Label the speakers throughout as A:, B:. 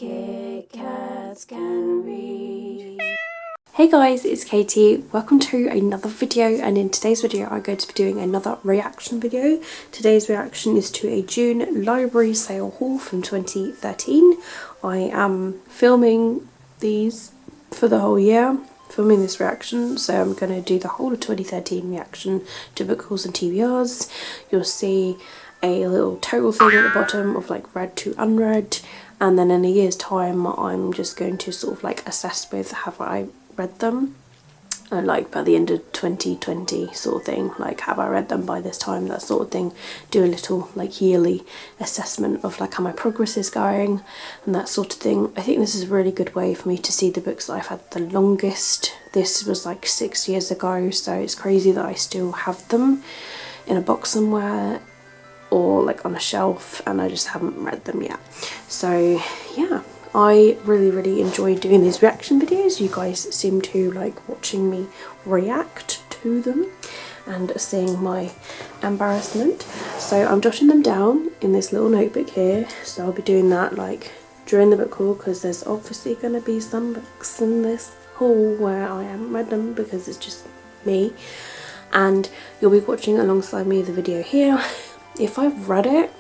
A: Kit Kats can read.
B: Hey guys, it's Katie. Welcome to another video, and in today's video I'm going to be doing another reaction video. Today's reaction is to a June library sale haul from 2013. I am filming these for the whole year, filming this reaction, so I'm going to do the whole of 2013 reaction to book hauls and TBRs. You'll see a little total thing at the bottom of like read to unread, and then in a year's time I'm just going to sort of like assess with have I read them, like by the end of 2020 sort of thing, like have I read them by this time, that sort of thing. Do a little like yearly assessment of like how my progress is going and that sort of thing. I think this is a really good way for me to see the books that I've had the longest. This was like 6 years ago, so it's crazy that I still have them in a box somewhere or like on a shelf and I just haven't read them yet. So yeah, I really enjoy doing these reaction videos. You guys seem to like watching me react to them and seeing my embarrassment. So I'm jotting them down in this little notebook here. So I'll be doing that like during the book haul, because there's obviously going to be some books in this haul where I haven't read them because it's just me. And you'll be watching alongside me the video here. If I've read it,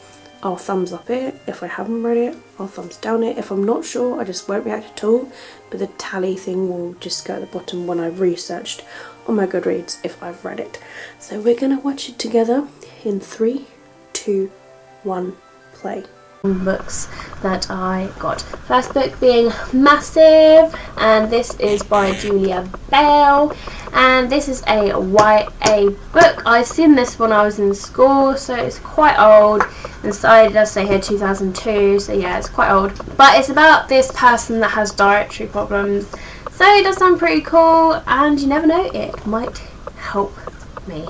B: I'll thumbs up it. If I haven't read it, I'll thumbs down it. If I'm not sure, I just won't react at all. But the tally thing will just go at the bottom when I've researched on my Goodreads if I've read it. So we're going to watch it together in 3, 2, 1, play.
A: Books that I got. First book being Massive, and this is by Julia Bell, and this is a YA book. I've seen this when I was in school, so it's quite old. Inside it does say here 2002, so yeah, it's quite old, but it's about this person that has dietary problems, so it does sound pretty cool, and you never know, it might help me.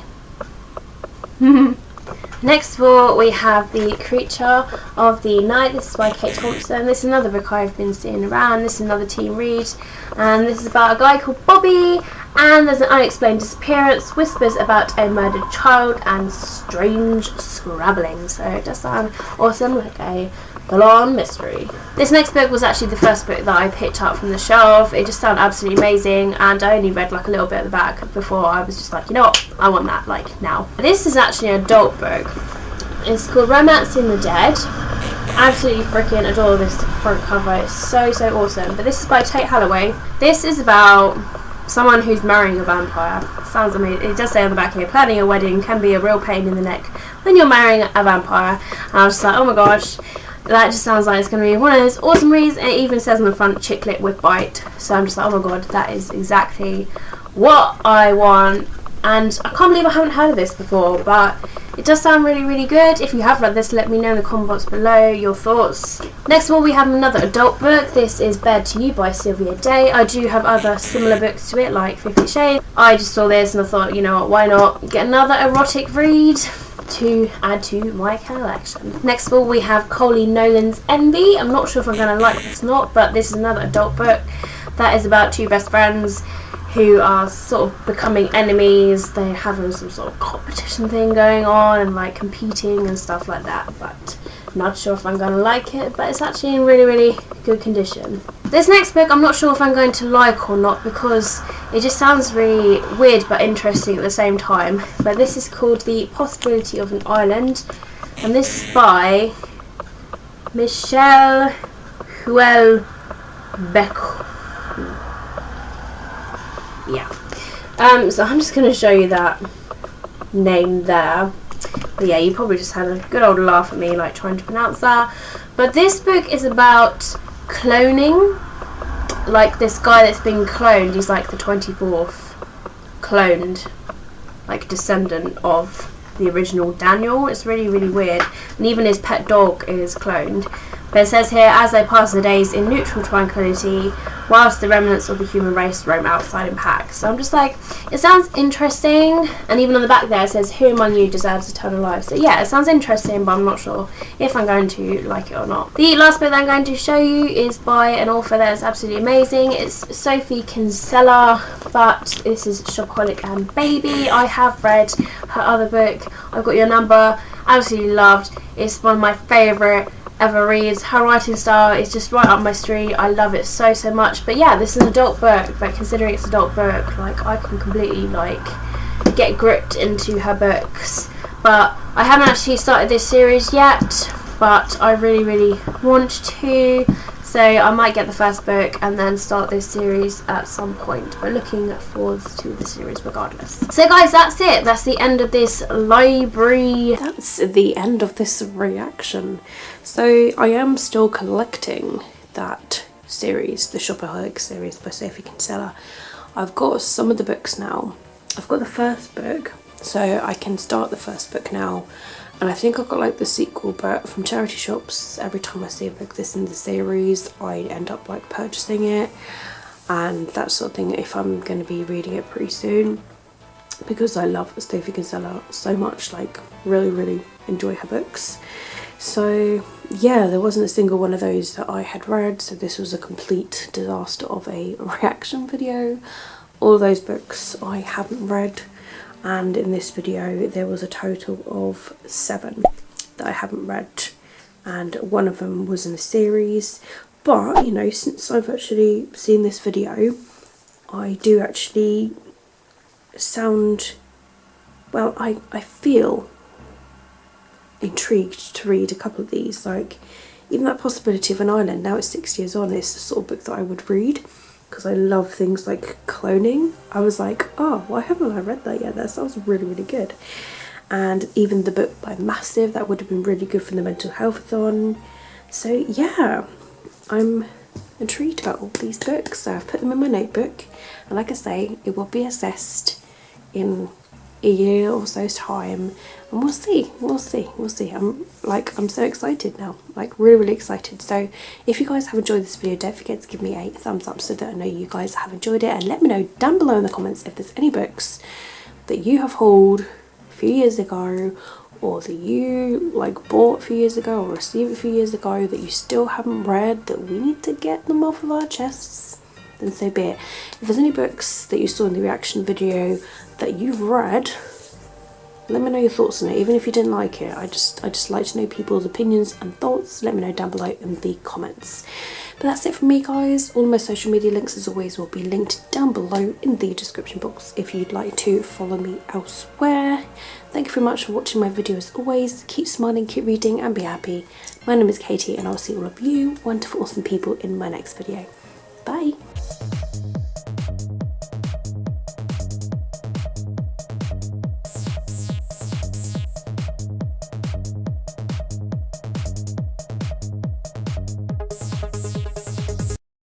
A: Next of all, we have The Creature of the Night. This is by Kate Thompson. This is another book I've been seeing around. This is another teen read, and this is about a guy called Bobby, and there's an unexplained disappearance, whispers about a murdered child, and strange scrabbling. So it does sound awesome, like a full-on mystery. This next book was actually the first book that I picked up from the shelf. It just sounded absolutely amazing, and I only read like a little bit at the back before I was just like, you know what, I want that like now. This is actually an adult book. It's called Romance in the Dead. Absolutely freaking adore this front cover. It's so awesome. But this is by Tate Halloway. This is about someone who's marrying a vampire. Sounds amazing. It does say on the back here, planning a wedding can be a real pain in the neck when you're marrying a vampire. And I was just like, oh my gosh, that just sounds like it's going to be one of those awesome reads. And it even says on the front, chicklet with bite. So I'm just like, oh my god, that is exactly what I want. And I can't believe I haven't heard of this before, but it does sound really good. If you have read this, let me know in the comment box below your thoughts. Next of all, we have another adult book. This is Bared to You by Sylvia Day. I do have other similar books to it, like 50 Shades. I just saw this and I thought, you know what, why not get another erotic read to add to my collection. Next of all, we have Colleen Nolan's Envy. I'm not sure if I'm going to like this or not, but this is another adult book that is about two best friends who are sort of becoming enemies. They're having some sort of competition thing going on and like competing and stuff like that, but not sure if I'm going to like it, but it's actually in really good condition. This next book I'm not sure if I'm going to like or not, because it just sounds really weird but interesting at the same time. But this is called The Possibility of an Island, and this is by Michelle Houellebecq. Yeah. So I'm just going to show you that name there. But yeah, you probably just had a good old laugh at me like trying to pronounce that. But this book is about cloning. Like this guy that's been cloned, he's like the 24th cloned like descendant of the original Daniel. It's really weird. And even his pet dog is cloned. But it says here, as they pass the days in neutral tranquility, whilst the remnants of the human race roam outside in packs. So I'm just like, it sounds interesting. And even on the back there it says, who among you deserves eternal life? So yeah, it sounds interesting, but I'm not sure if I'm going to like it or not. The last book that I'm going to show you is by an author that is absolutely amazing. It's Sophie Kinsella, but this is Shopaholic and Baby. I have read her other book, I've Got Your Number. Absolutely loved. It's one of my favourite ever read. Her writing style is just right up my street. I love it so much. But yeah, this is an adult book, but considering it's an adult book, like, I can completely like get gripped into her books. But I haven't actually started this series yet, but I really want to. So I might get the first book and then start this series at some point. But looking forward to the series regardless. So guys, that's it. That's the end of this library.
B: That's the end of this reaction. So I am still collecting that series, the Shopaholic series by Sophie Kinsella. I've got some of the books now. I've got the first book, so I can start the first book now. And I think I've got like the sequel, but from charity shops, every time I see a book this in the series, I end up like purchasing it and that sort of thing if I'm going to be reading it pretty soon, because I love Sophie Kinsella so much, like really enjoy her books. So yeah, there wasn't a single one of those that I had read, so this was a complete disaster of a reaction video. All those books I haven't read. And in this video there was a total of 7 that I haven't read, and one of them was in a series. But you know, since I've actually seen this video, I do actually sound, well, I feel intrigued to read a couple of these. Like, even that Possibility of an Island, now it's 6 years on, is the sort of book that I would read, because I love things like cloning. I was like, oh, why haven't I read that yet? That sounds really good. And even the book by Massive, that would have been really good for the mental health-a-thon. So yeah, I'm intrigued about all these books. So I've put them in my notebook, and like I say, it will be assessed in a year or so's time, and we'll see. I'm so excited now, like really excited. So if you guys have enjoyed this video, don't forget to give me a thumbs up so that I know you guys have enjoyed it, and let me know down below in the comments if there's any books that you have hauled a few years ago, or that you like bought a few years ago or received a few years ago that you still haven't read, that we need to get them off of our chests, then so be it. If there's any books that you saw in the reaction video that you've read, let me know your thoughts on it. Even if you didn't like it, I just like to know people's opinions and thoughts. Let me know down below in the comments. But that's it from me, guys. All my social media links, as always, will be linked down below in the description box if you'd like to follow me elsewhere. Thank you very much for watching my video as always. Keep smiling, keep reading, and be happy. My name is Katie, and I'll see all of you wonderful, awesome people in my next video. Bye.